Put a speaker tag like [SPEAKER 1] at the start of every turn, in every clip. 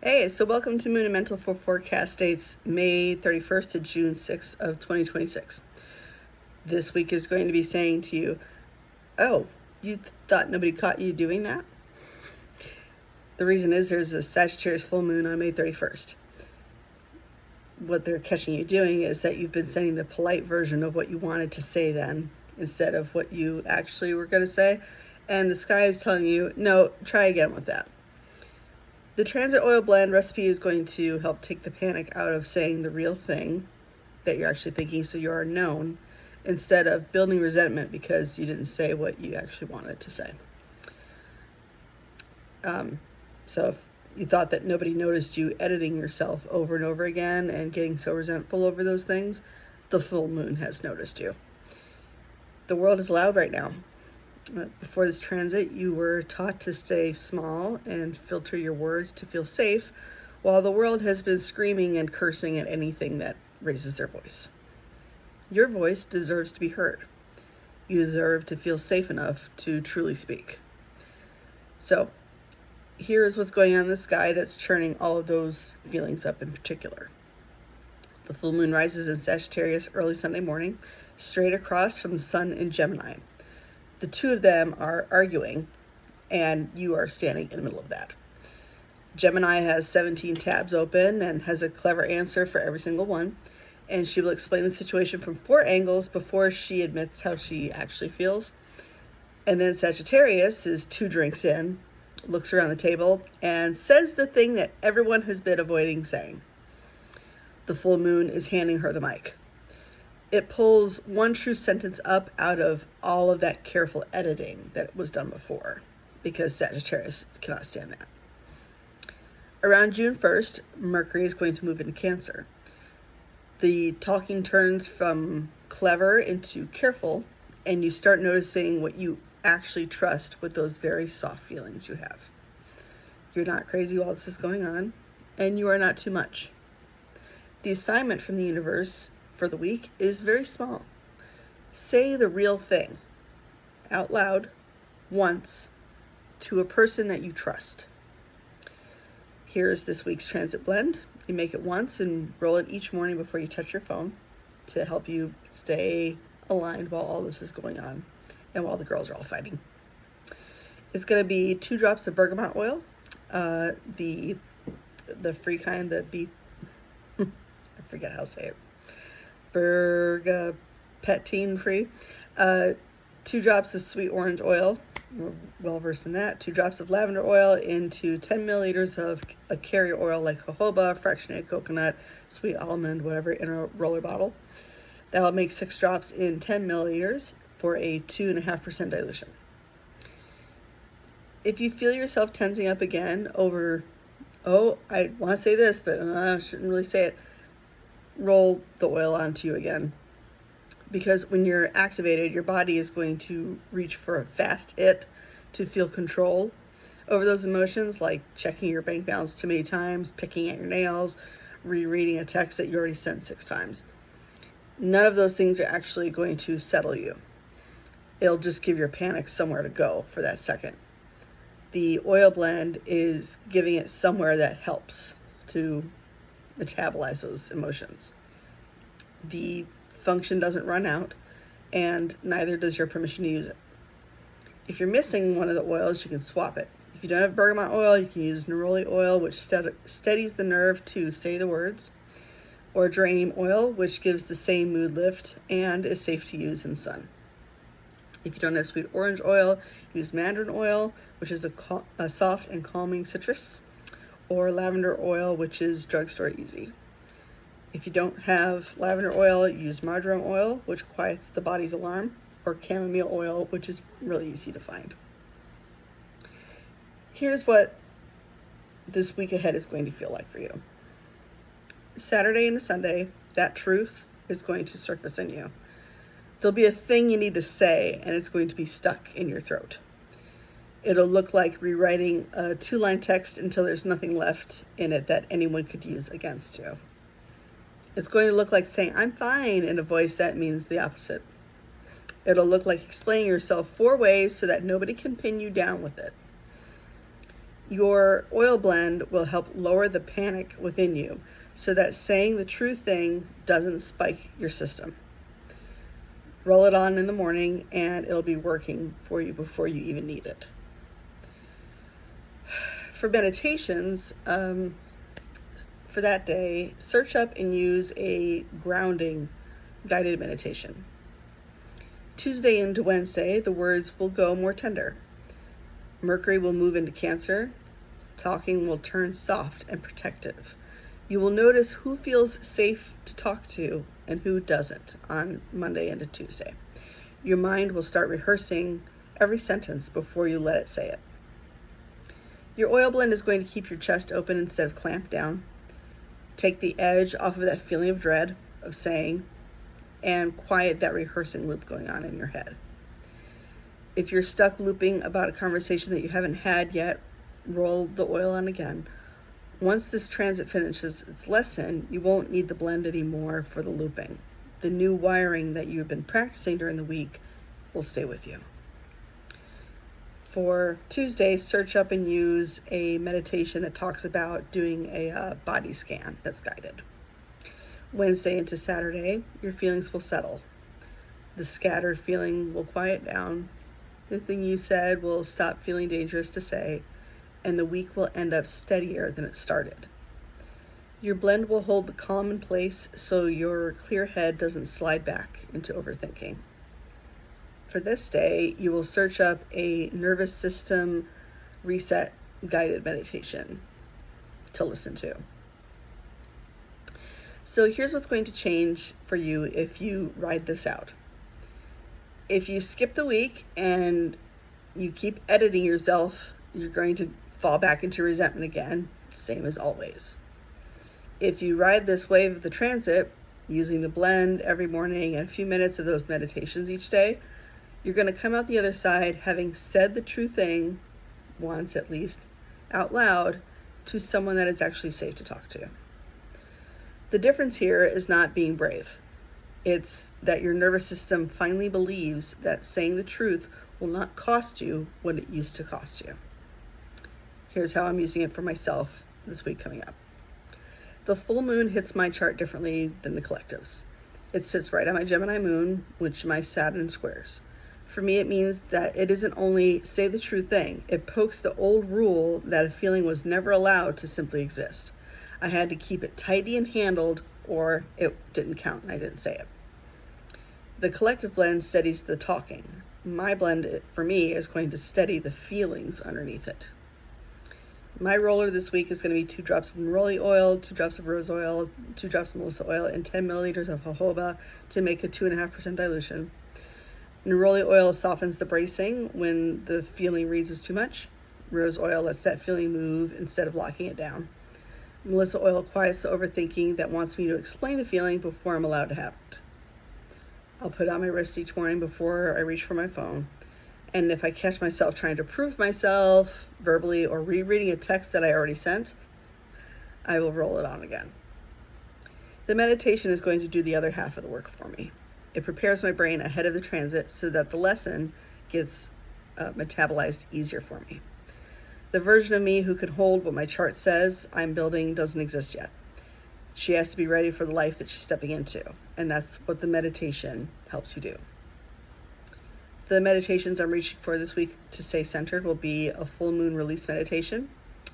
[SPEAKER 1] Hey, so welcome to MoonInMental for forecast dates May 31st to June 6th of 2026. This week is going to be saying to you, oh, you thought nobody caught you doing that? The reason is there's a Sagittarius Full Moon on May 31st. What they're catching you doing is that you've been saying the polite version of what you wanted to say then instead of what you actually were going to say. And the sky is telling you, no, try again with that. The transit oil blend recipe is going to help take the panic out of saying the real thing that you're actually thinking so you are known instead of building resentment because you didn't say what you actually wanted to say. So if you thought that nobody noticed you editing yourself over and over again and getting so resentful over those things, the full moon has noticed you. The world is loud right now. Before this transit, you were taught to stay small and filter your words to feel safe, while the world has been screaming and cursing at anything that raises their voice. Your voice deserves to be heard. You deserve to feel safe enough to truly speak. So, here's what's going on in the sky that's churning all of those feelings up in particular. The full moon rises in Sagittarius early Sunday morning, straight across from the sun in Gemini. The two of them are arguing, and you are standing in the middle of that. Gemini has 17 tabs open and has a clever answer for every single one, and she will explain the situation from 4 angles before she admits how she actually feels. And then Sagittarius is 2 drinks in, looks around the table, and says the thing that everyone has been avoiding saying. The full moon is handing her the mic. It pulls one true sentence up out of all of that careful editing that was done before, because Sagittarius cannot stand that. Around June 1st, Mercury is going to move into Cancer. The talking turns from clever into careful, and you start noticing what you actually trust with those very soft feelings you have. You're not crazy while this is going on, and you are not too much. The assignment from the universe for the week is very small. Say the real thing out loud once to a person that you trust. Here's this week's transit blend. You make it once and roll it each morning before you touch your phone to help you stay aligned while all this is going on and while the girls are all fighting. It's going to be 2 drops of bergamot oil, the free kind, I forget how to say it. Bergaptene-free, 2 drops of sweet orange oil, we're well versed in that, 2 drops of lavender oil into 10 milliliters of a carrier oil like jojoba, fractionated coconut, sweet almond, whatever, in a roller bottle. That'll make 6 drops in 10 milliliters for a 2.5% dilution. If you feel yourself tensing up again over, oh, I want to say this, but I shouldn't really say it, roll the oil onto you again, because when you're activated, your body is going to reach for a fast hit to feel control over those emotions, like checking your bank balance too many times, picking at your nails, rereading a text that you already sent 6 times. None of those things are actually going to settle you. It'll just give your panic somewhere to go for that second. The oil blend is giving it somewhere that helps to metabolize those emotions. The function doesn't run out, and neither does your permission to use it. If you're missing one of the oils, you can swap it. If you don't have bergamot oil, you can use neroli oil, which steadies the nerve to say the words, or geranium oil, which gives the same mood lift and is safe to use in the sun. If you don't have sweet orange oil, use mandarin oil, which is a soft and calming citrus, or lavender oil, which is drugstore easy. If you don't have lavender oil, use marjoram oil, which quiets the body's alarm, or chamomile oil, which is really easy to find. Here's what this week ahead is going to feel like for you. Saturday into Sunday, that truth is going to surface in you. There'll be a thing you need to say, and it's going to be stuck in your throat. It'll look like rewriting a 2-line text until there's nothing left in it that anyone could use against you. It's going to look like saying, I'm fine, in a voice that means the opposite. It'll look like explaining yourself 4 ways so that nobody can pin you down with it. Your oil blend will help lower the panic within you so that saying the true thing doesn't spike your system. Roll it on in the morning and it'll be working for you before you even need it. For meditations, for that day, search up and use a grounding guided meditation. Tuesday into Wednesday, the words will go more tender. Mercury will move into Cancer. Talking will turn soft and protective. You will notice who feels safe to talk to and who doesn't on Monday into Tuesday. Your mind will start rehearsing every sentence before you let it say it. Your oil blend is going to keep your chest open instead of clamped down. Take the edge off of that feeling of dread of saying, and quiet that rehearsing loop going on in your head. If you're stuck looping about a conversation that you haven't had yet, roll the oil on again. Once this transit finishes its lesson, you won't need the blend anymore for the looping. The new wiring that you've been practicing during the week will stay with you. For Tuesday, search up and use a meditation that talks about doing a body scan that's guided. Wednesday into Saturday, your feelings will settle. The scattered feeling will quiet down. The thing you said will stop feeling dangerous to say, and the week will end up steadier than it started. Your blend will hold the calm in place so your clear head doesn't slide back into overthinking. For this day, you will search up a nervous system reset guided meditation to listen to. So here's what's going to change for you if you ride this out. If you skip the week and you keep editing yourself, you're going to fall back into resentment again, same as always. If you ride this wave of the transit, using the blend every morning and a few minutes of those meditations each day, you're going to come out the other side having said the true thing, once at least, out loud to someone that it's actually safe to talk to. The difference here is not being brave. It's that your nervous system finally believes that saying the truth will not cost you what it used to cost you. Here's how I'm using it for myself this week coming up. The full moon hits my chart differently than the collectives. It sits right on my Gemini moon, which my Saturn squares. For me, it means that it isn't only say the true thing, it pokes the old rule that a feeling was never allowed to simply exist. I had to keep it tidy and handled, or it didn't count and I didn't say it. The collective blend steadies the talking. My blend, for me, is going to steady the feelings underneath it. My roller this week is going to be 2 drops of neroli oil, 2 drops of rose oil, 2 drops of melissa oil, and 10 milliliters of jojoba to make a 2.5% dilution. Neroli oil softens the bracing when the feeling reads as too much. Rose oil lets that feeling move instead of locking it down. Melissa oil quiets the overthinking that wants me to explain a feeling before I'm allowed to have it. I'll put on my wrist each morning before I reach for my phone. And if I catch myself trying to prove myself verbally or rereading a text that I already sent, I will roll it on again. The meditation is going to do the other half of the work for me. It prepares my brain ahead of the transit so that the lesson gets metabolized easier for me. The version of me who can hold what my chart says I'm building doesn't exist yet. She has to be ready for the life that she's stepping into, and that's what the meditation helps you do. The meditations I'm reaching for this week to stay centered will be a full moon release meditation,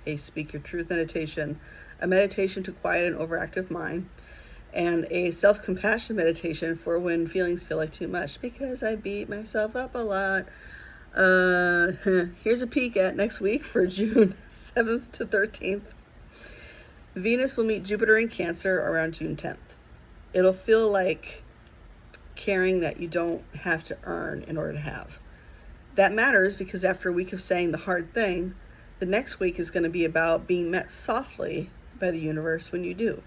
[SPEAKER 1] a speak your truth meditation, a meditation to quiet an overactive mind, and a self-compassion meditation for when feelings feel like too much because I beat myself up a lot. Here's a peek at next week for June 7th to 13th. Venus will meet Jupiter in Cancer around June 10th. It'll feel like caring that you don't have to earn in order to have. That matters because after a week of saying the hard thing, the next week is going to be about being met softly by the universe when you do.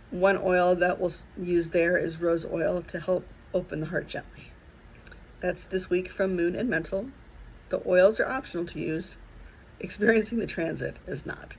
[SPEAKER 1] One oil that we'll use there is rose oil to help open the heart gently. That's this week from MoonInMental. The oils are optional to use. Experiencing the transit is not.